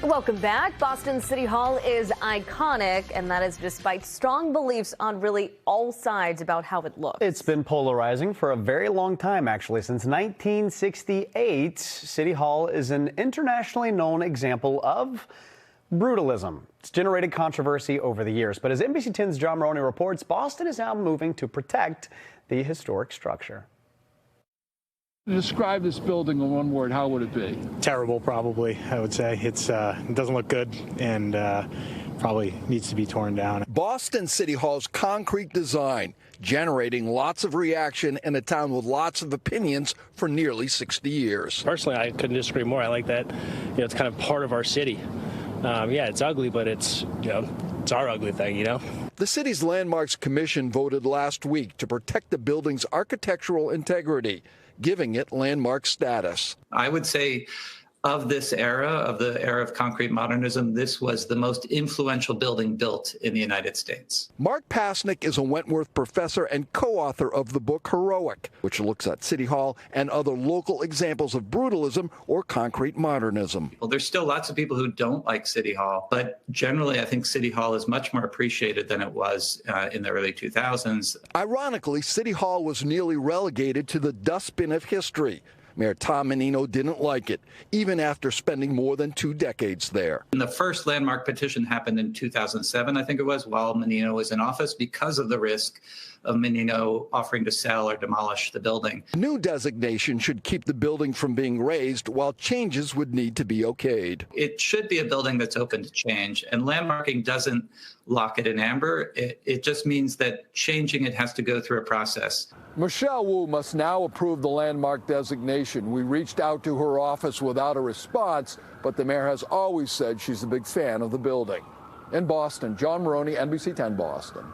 Welcome back. Boston City Hall is iconic, and that is despite strong beliefs on really all sides about how it looks. It's been polarizing for a very long time, actually. Since 1968, City Hall is an internationally known example of brutalism. It's generated controversy over the years, but as NBC 10's John Maroney reports, Boston is now moving to protect the historic structure. To describe this building in one word, how would it be? Terrible, probably, I would say. It doesn't look good and probably needs to be torn down. Boston City Hall's concrete design generating lots of reaction in a town with lots of opinions for nearly 60 years. Personally, I couldn't disagree more. I like that. It's kind of part of our city. Yeah, it's ugly, but it's our ugly thing, The city's Landmarks Commission voted last week to protect the building's architectural integrity, giving it landmark status. I would say of this era, of the era of concrete modernism, this was the most influential building built in the United States. Mark Pasnick is a Wentworth professor and co-author of the book Heroic, which looks at City Hall and other local examples of brutalism or concrete modernism. Well, there's still lots of people who don't like City Hall, but generally I think City Hall is much more appreciated than it was in the early 2000s. Ironically, City Hall was nearly relegated to the dustbin of history. Mayor Tom Menino didn't like it, even after spending more than 2 decades there. And the first landmark petition happened in 2007, I think it was, while Menino was in office, because of the risk of Menino offering to sell or demolish the building. New designation should keep the building from being razed, while changes would need to be okayed. It should be a building that's open to change, and landmarking doesn't lock it in amber. It just means that changing it has to go through a process. Michelle Wu must now approve the landmark designation. We reached out to her office without a response, but the mayor has always said she's a big fan of the building. In Boston, John Maroney, NBC 10 Boston.